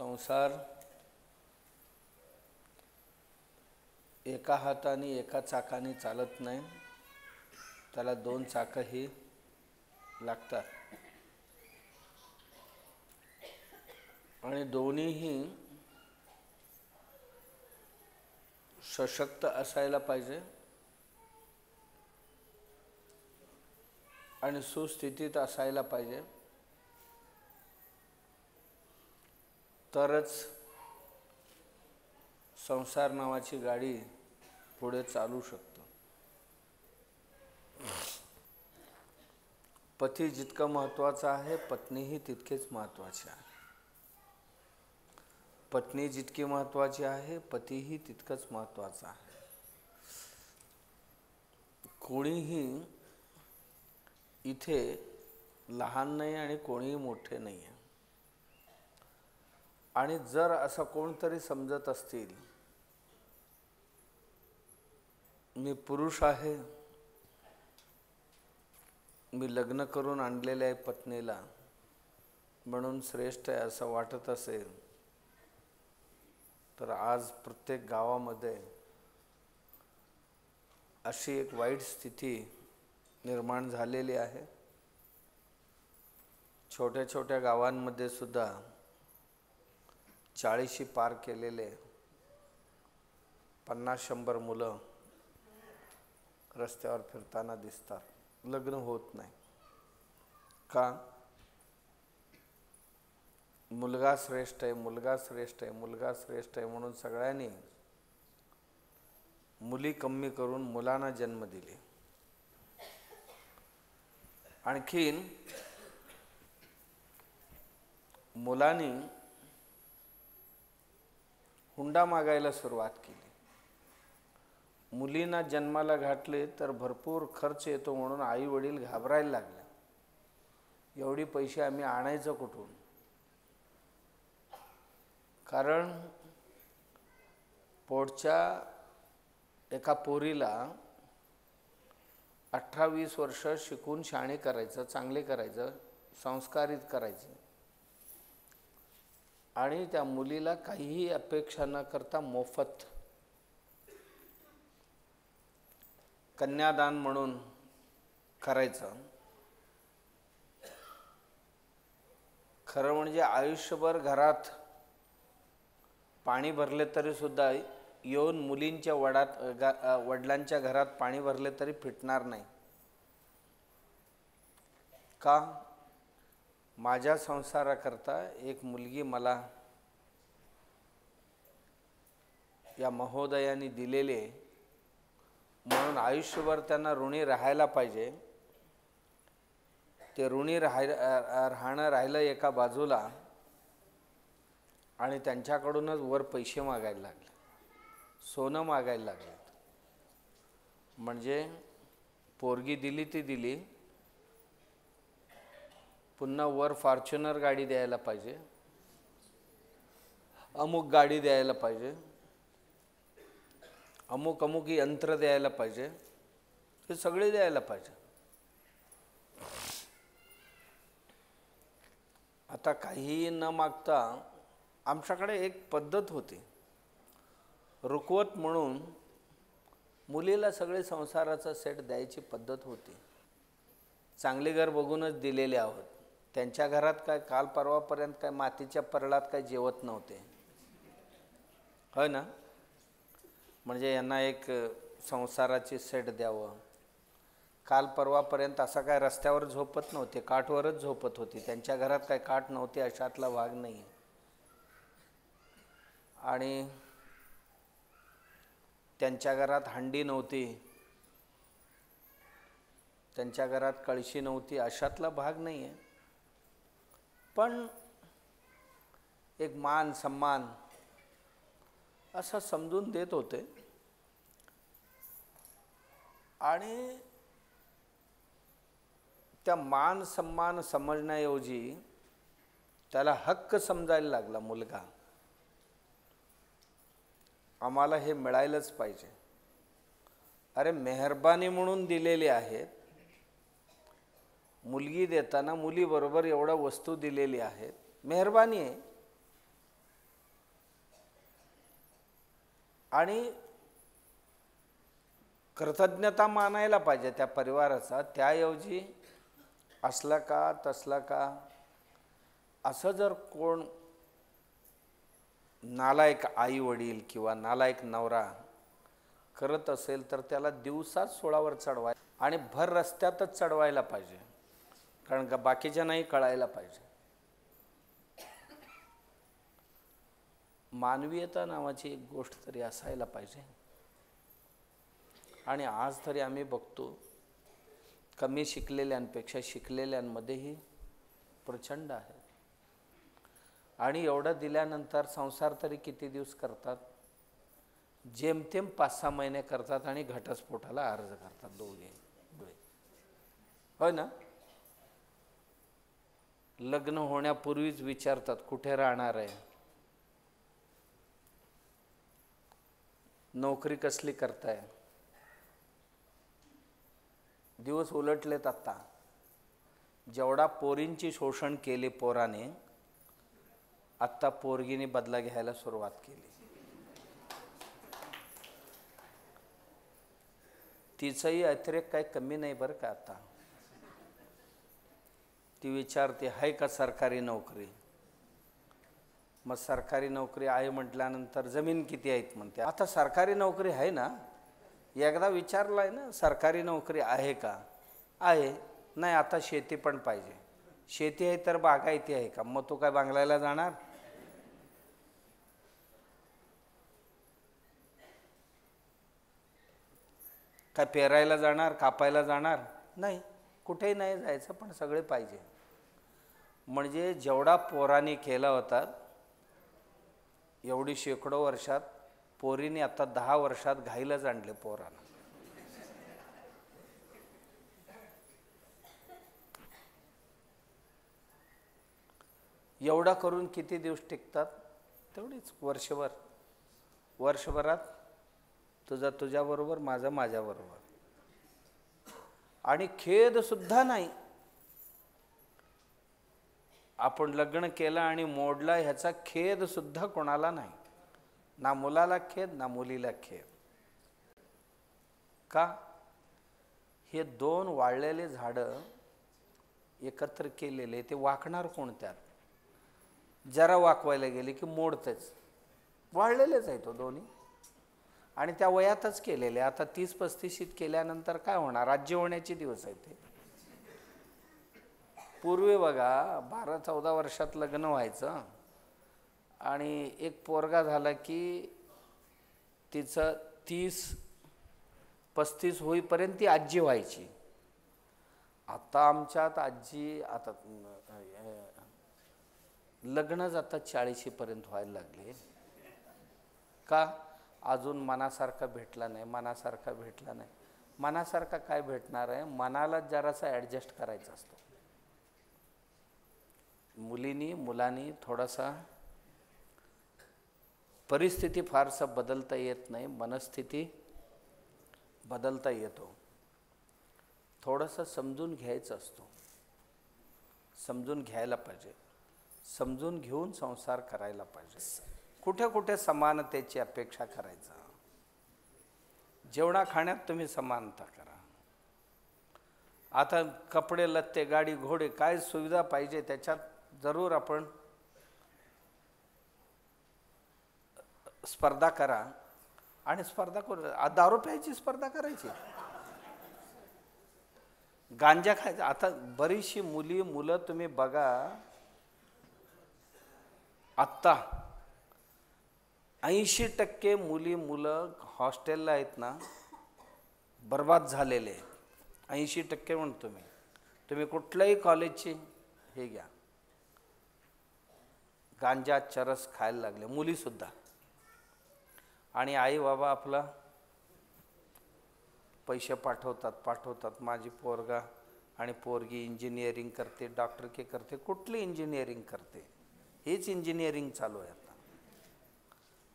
संसार एका हाताने एका चाकाने चालत नाही, त्याला दोन चाकही लागतात आणि दोन्हीही सशक्त असायला पाहिजे आणि सुस्थितीत असायला पाहिजे, तरच संसार नावाची गाडी पुढे चालू शकतो। पती जितका महत्त्वाचा आहे, पत्नीही तितकेच महत्त्वाची आहे। पत्नी जितकी महत्त्वाची आहे, पतीही तितकंच महत्त्वाचा आहे। कोणीही इथे लहान नाही आणि कोणीही मोठे नाही आहे। आणि जर असं कोणतरी समजत असतील मी पुरुष आहे, मी लग्न करून आणलेले आहे पत्नीला म्हणून श्रेष्ठ आहे असं वाटत असेल, तर आज प्रत्येक गावामध्ये अशी एक वाईट स्थिती निर्माण झालेली आहे। छोट्या छोट्या गावांमध्ये सुद्धा 40 पार केलेले 50-100 मुलं रस्त्यावर फिरताना दिसतात, लग्न होत नाही। का? मुलगा श्रेष्ठ आहे, मुलगा श्रेष्ठ आहे, मुलगा श्रेष्ठ आहे म्हणून सगळ्यांनी मुली कमी करून मुलांना जन्म दिले। आणखीन मुलांनी हुंडा मागायला सुरुवात केली। मुलींना जन्माला घातले तर भरपूर खर्च येतो म्हणून आई वडील घाबरायला लागले, एवढे पैसे आम्ही आणायचं कुठून? कारण पोटच्या एका पोरीला 18-20 वर्ष शिकून शाणे करायचं, चांगले करायचं, संस्कारित करायचे आणि त्या मुलीला काहीही अपेक्षा न करता मोफत कन्यादान म्हणून करायचं। खरं म्हणजे आयुष्यभर घरात पाणी भरले तरी सुद्धा येऊन मुलींच्या वडिलांच्या घरात पाणी भरले तरी फिटणार नाही। का? माझ्या संसाराकरता एक मुलगी मला या महोदयाने दिलेली आहे म्हणून आयुष्यभर त्यांना ऋणी राहायला पाहिजे। ते ऋणी राहणं राहिलं एका बाजूला आणि त्यांच्याकडूनच वर पैसे मागायला लागले, सोनं मागायला लागले। म्हणजे पोरगी दिली ती दिली, पुन्हा वर फॉर्च्युनर गाडी द्यायला पाहिजे, अमुक गाडी द्यायला पाहिजे, अमुक अमुक यंत्र द्यायला पाहिजे, हे सगळे द्यायला पाहिजे। आता काहीही न मागता आमच्याकडे एक पद्धत होती, रुखवत म्हणून मुलीला सगळे संसाराचा सेट द्यायची पद्धत होती। चांगले घर बघूनच दिलेले आहोत। त्यांच्या घरात काय काल परवापर्यंत काय मातीच्या परळात काय जेवत नव्हते, होय ना? म्हणजे यांना एक संसाराची सेट द्यावं। काल परवापर्यंत असं काय रस्त्यावर झोपत नव्हते, काठवरच झोपत होती। त्यांच्या घरात काय काठ नव्हती अशातला भाग नाही। आणि त्यांच्या घरात हंडी नव्हती, त्यांच्या घरात कळशी नव्हती अशातला भाग नाही आहे। पण एक मान सन्मान असं समजून देत होते आणि त्या मान सन्मान समजण्याऐवजी त्याला हक्क समजायला लागला मुलगा। आम्हाला हे मिळायलाच पाहिजे। अरे मेहरबानी म्हणून दिलेले आहेत, मुलगी देताना मुलीबरोबर एवढ्या वस्तू दिलेली आहेत, मेहरबानी आहे। आणि कृतज्ञता मानायला पाहिजे त्या परिवाराचा. त्याऐवजी असला का तसला का असं जर कोण नालायक आई वडील किंवा नालायक नवरा करत असेल तर त्याला दिवसात सोळावर चढवाय आणि भर रस्त्यातच चढवायला पाहिजे, कारण का बाकीच्यांनाही कळायला पाहिजे. मानवीयता नावाची एक गोष्ट तरी असायला पाहिजे. आणि आज तरी आम्ही बघतो कमी शिकलेल्यांपेक्षा शिकलेल्यांमध्येही प्रचंड आहे. आणि एवढं दिल्यानंतर संसार तरी किती दिवस करतात? जेमतेम 5-6 महिने करतात आणि घटस्फोटाला अर्ज करतात दोघे. होय ना? लग्न होण्यापूर्वीच विचारतात कुठे राहणार आहे, नोकरी कसली करताय. दिवस उलटलेत आता. जेवढा पोरींची शोषण केले पोराने, आत्ता पोरगीने बदला घ्यायला सुरुवात केली. तिचाही अतिरेक काही कमी नाही बरं का. आता ती विचारते आहे का सरकारी नोकरी. मग सरकारी नोकरी आहे म्हटल्यानंतर जमीन किती आहेत म्हणते. आता सरकारी नोकरी आहे ना, एकदा विचारलं आहे ना सरकारी नोकरी आहे का. आहे. नाही आता शेती पण पाहिजे. शेती आहे तर बागायती आहे का. मग तू काय बांगलायला जाणार. काय पेरायला जाणार, कापायला जाणार नाही. कुठेही नाही जायचं, पण सगळे पाहिजे. म्हणजे जेवढा पोरांनी केला होता एवढी शेकडो वर्षात पोरीने आता 10 वर्षात घाईलाच आणले पोरांना. एवढा करून किती दिवस टिकतात? तेवढीच वर्षभरात तुझा तुझ्याबरोबर, माझा माझ्याबरोबर. आणि खेद सुद्धा नाही. आपण लग्न केलं आणि मोडला ह्याचा खेद सुद्धा कोणाला नाही. ना मुलाला खेद ना मुलीला खेद. का? हे 2 वाळलेले झाडं एकत्र केलेले ते वाकणार कोणत्यात? जरा वाकवायला गेले की मोडतेच. वाळलेलेच आहे तो दोन्ही. आणि त्या वयातच केलेले. आता 30-35 केल्यानंतर काय होणार? राज्य होण्याचे दिवस आहेत ते. पूर्वी बघा 12-14 वर्षात लग्न व्हायचं आणि एक पोरगा झाला की तिचं 30-35 होईपर्यंत ती आजी व्हायची. आता आमच्यात आजी आता लग्नच आता 40पर्यंत व्हायला लागले. का? अजून मनासारखा भेटला नाही, मनासारखा भेटला नाही. मनासारखा काय भेटणार आहे? मनाला जरासा ॲडजस्ट करायचा असतो. मुलांनी थोडासा परिस्थिती फारसं बदलता येत नाही, मनस्थिती बदलता येतो. थोडंसं समजून घ्यायचं असतो. समजून घ्यायला पाहिजे. समजून घेऊन संसार करायला पाहिजे. कुठे कुठे समानतेची अपेक्षा करायचा. जेवणा खाण्यात तुम्ही समानता करा. आता कपडे लत्ते गाडी घोडे काय सुविधा पाहिजे त्याच्यात जरूर आपण स्पर्धा करा. आणि स्पर्धा करू. दारू प्यायची स्पर्धा करायची, गांजा खायचा. आता बरीचशी मुलं तुम्ही बघा, आत्ता 80% मुलं हॉस्टेलला आहेत ना, बर्बाद झालेले. 80% म्हणतो मी. तुम्ही कुठल्याही कॉलेजची हे घ्या, गांजा चरस खायला लागले मुलीसुद्धा. आणि आई बाबा आपला पैसे पाठवतात. माझी पोरगा आणि पोरगी इंजिनिअरिंग करते, डॉक्टरकी करते. कुठली इंजिनिअरिंग करते? हीच इंजिनिअरिंग चालू आहे आता.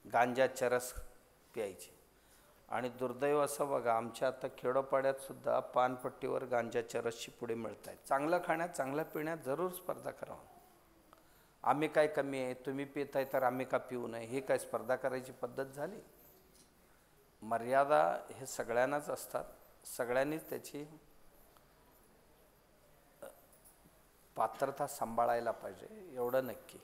गांजा चरस प्यायची. आणि दुर्दैव असं बघा, आमच्या आता खेडोपाड्यात सुद्धा पानपट्टीवर गांजा चरसची पुढे मिळत आहेत. चांगलं खाण्यात चांगल्या पिण्यात जरूर स्पर्धा करा. आम्ही काय कमी आहे, तुम्ही पिताय तर आम्ही का पिऊ नये, हे काय स्पर्धा करायची पद्धत झाली? मर्यादा हे सगळ्यांनाच असतात, सगळ्यांनीच त्याची पात्रता सांभाळायला पाहिजे, एवढं नक्की.